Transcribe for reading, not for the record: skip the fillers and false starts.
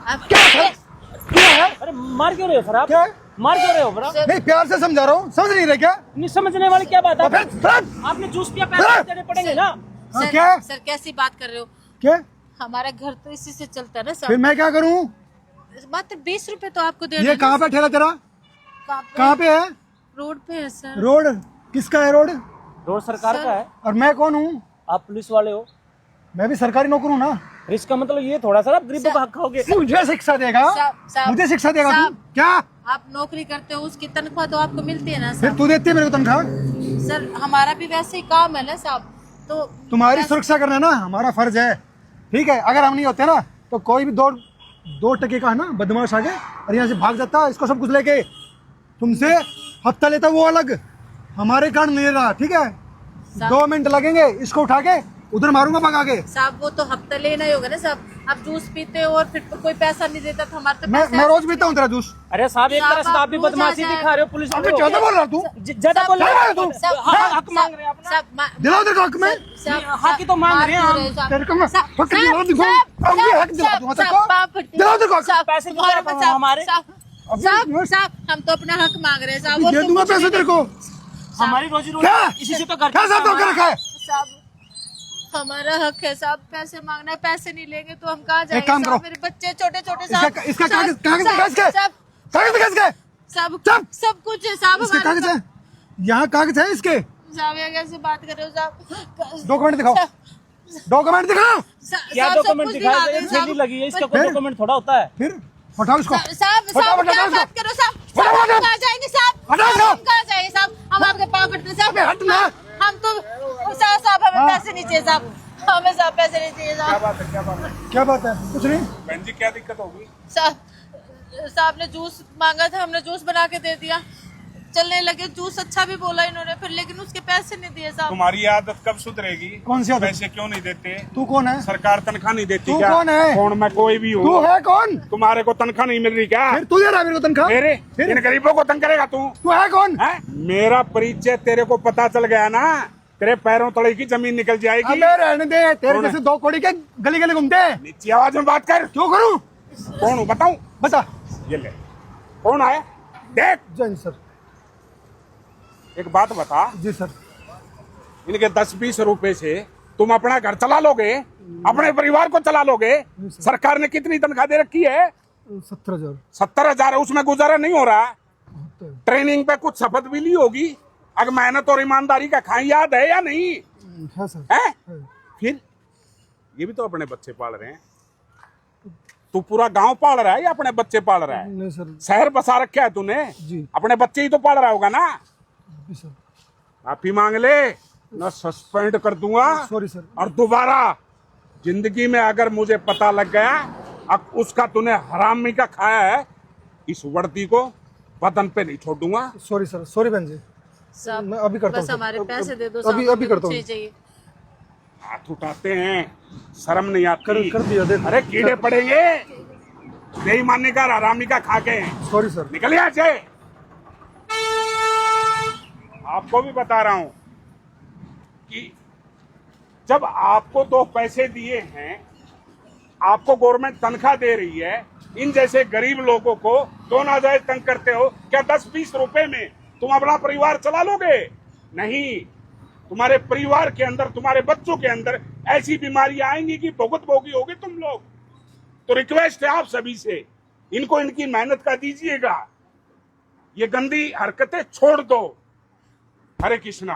क्या है? क्या है? अरे मार क्यों रहे हो सर आप? क्या? मार क्यों रहे हो सर? नहीं, प्यार से समझा रहा हूँ, समझ नहीं रहे क्या? नहीं समझने वाली क्या बात है? फिर आपने जूस पिया, पैसे देने पड़ेंगे ना। हाँ, सर, क्या? सर कैसी बात कर रहे हो? क्या? हमारा घर तो इसी से चलता है ना फिर सर। मैं क्या करूँ? मात्र 20 रुपए तो आपको देना ये है ना कहाँ पे सर। ठेला तेरा? कहाँ पे है? रोड पे है सर। रोड किसका है? रोड रोड सरकार सर। का है। और मैं कौन हूँ? आप पुलिस वाले हो। मैं भी सरकारी नौकर हूँ ना। इसका मतलब ये थोड़ा सा आप गरीबों का हक खाओगे। मुझे शिक्षा देगा? साहब, मुझे शिक्षा देगा तू? साहब, क्या? आप नौकरी करते हो, उसकी तनख्वाह तो आपको मिलती है ना फिर सर। तू देती है मेरे को तनख्वाह? सर हमारा भी वैसे ही काम है ना साहब। तो तुम्हारी सुरक्षा करना ना हमारा फर्ज है, ठीक है? अगर हम नहीं होते ना तो कोई भी दो टके का है ना बदमाश आगे और यहाँ से भाग जाता, इसको सब कुछ लेके। तुमसे हफ्ता लेता वो अलग, हमारे कारण ले रहा, ठीक है? 2 मिनट लगेंगे, इसको उठा के उधर मारूंगा भगा के। साहब वो तो हफ्ता लेना ही होगा ना साहब। आप जूस पीते हो और फिर कोई पैसा नहीं देता तो हमारे तो मैं रोज पीता हूँ तेरा जूस। अरे साहब एक तरह से तो आप भी रोज आ बदमाशी जाए। दिखा रहे हो पुलिस अबे वाले ज्यादा हो। बोल रहा तू? ज्यादा बोल रहे हो तुम। हक मांग रहे हैं अपना। दिलाओ तेरे को हक में। हक ही तो मांग रहे हैं हम। तेरे को मैं हक दिला दूंगा, अब ये हक दिला दूंगा तेरे को। दिलाओ तेरे को हक। पैसे नहीं दे रहे हो हमारे। साहब हम तो अपना हक मांग रहे हैं साहब। और दे तो दूंगा कुछ पैसे नहीं तेरे को। हमारी रोजी रोटी क्या? इसी से तो घर क्या साथ होकर रखा है? साहब हमारा हक है साहब, पैसे मांगना है। पैसे नहीं लेंगे तो हम कहाँ जाएंगे? काम करो। साहब, मेरे बच्चे छोटे छोटे साहब। इसका कागज दिखा, इसके कागज दिखा, इसके सब साहब। सब कुछ है साहब इसके हमारे कागज है, यहाँ कागज है इसके। साहब ये कैसे बात कर रहे हो साहब? डॉक्यूमेंट दिखाओ, डॉक्यूमेंट दिखाओ। क्या डॉक्यूमेंट दिखाए? थैली लगी है, इसका कोई फिर? डॉक्यूमेंट थोड़ा होता है। फिर हटाओ इसको। साहब हटाओ, साहब हटाओ, क्या हटाओ। बात करो साहब? हटाओ, साहब, हम हटाओ। कहाँ जाएंगे साहब? हटाओ, हटाओ। हम कहाँ जाएंगे साहब? हम आपके पाँव पड़ते हैं साहब। अबे हट ना। हम तो साहब हमें हाँ। पैसे नहीं चाहिए साहब। हमें साहब पैसे नहीं चाहिए साहब। क्या बात है? कुछ नहीं। बहन जी क्या दिक्कत होगी? साहब ने जूस मांगा था, हमने जूस बना के दे दिया। चलने लगे, जूस अच्छा भी बोला इन्होंने फिर, लेकिन उसके पैसे नहीं दिए साहब। तुम्हारी आदत कब सुधरेगी? कौन सी आदत? पैसे क्यों नहीं देते? तू कौन है? सरकार तनख्वाह नहीं देती तू क्या? कौन है? कौन? मैं कोई भी तू हूँ। है कौन? तुम्हारे को तनख्वाह नहीं मिल रही क्या? फिर तू दे रहा है मेरे को तनख्वाह? मेरे फिर? इन गरीबों को तंग करेगा तू? तू है कौन? है? मेरा परिचय तेरे को पता चल गया ना, तेरे पैरों तले की जमीन निकल जाएगी। अबे रहने दे, तेरे कौन है? जैसे 2 कौड़ी के गली गली घूमते हैं। नीची आवाज में बात कर। क्यों करूं? कौन हूँ बताऊं? बता। ये ले, कौन है देख। जय सर। एक बात बता, जी सर। इनके 10-20 रुपए से तुम अपना घर चला लोगे, अपने परिवार को चला लोगे? सरकार ने कितनी तनख्वाह दे रखी है? 17,000। 70,000 है, उसमें गुजारा नहीं हो रहा। ट्रेनिंग पे कुछ शपथ भी ली होगी। अगर मेहनत और ईमानदारी का खाई याद है या नहीं है सर। है? फिर ये भी तो अपने बच्चे पाल रहे हैं। तू पूरा गांव पाल रहा है या अपने बच्चे पाल रहा है? नहीं सर। शहर बसा रखा है तूने, जी। अपने बच्चे ही तो पाल रहा होगा ना। जी सर। माफी मांग ले, न सस्पेंड कर दूंगा। Sorry sir. और दोबारा जिंदगी में अगर मुझे पता लग गया अब उसका तूने हरामी का खाया है, इस वर्दी को बदन पे नहीं छोड़ दूंगा। सॉरी सर, सॉरी बहन जी। साहब मैं अभी करता हूँ बस सर। हमारे पैसे दे दो अभी साहब, अभी करता हूँ। मुझे चाहिए। हाथ उठाते हैं, शर्म नहीं आती। कर दिया देख। अरे कीड़े पड़ेंगे बेईमानी का हरामी का खा के। Sorry sir. निकल यहाँ से। आपको भी बता रहा हूं कि जब आपको 2 पैसे दिए हैं, आपको गवर्नमेंट तनख्वाह दे रही है, इन जैसे गरीब लोगों को दो नाजायज तंग करते हो। क्या 10-20 रुपए में तुम अपना परिवार चला लोगे? नहीं, तुम्हारे परिवार के अंदर, तुम्हारे बच्चों के अंदर ऐसी बीमारियां आएंगी कि भुगत भोगी होगे तुम लोग। तो रिक्वेस्ट है आप सभी से, इनको इनकी मेहनत का दीजिएगा, ये गंदी हरकतें छोड़ दो। हरे कृष्णा।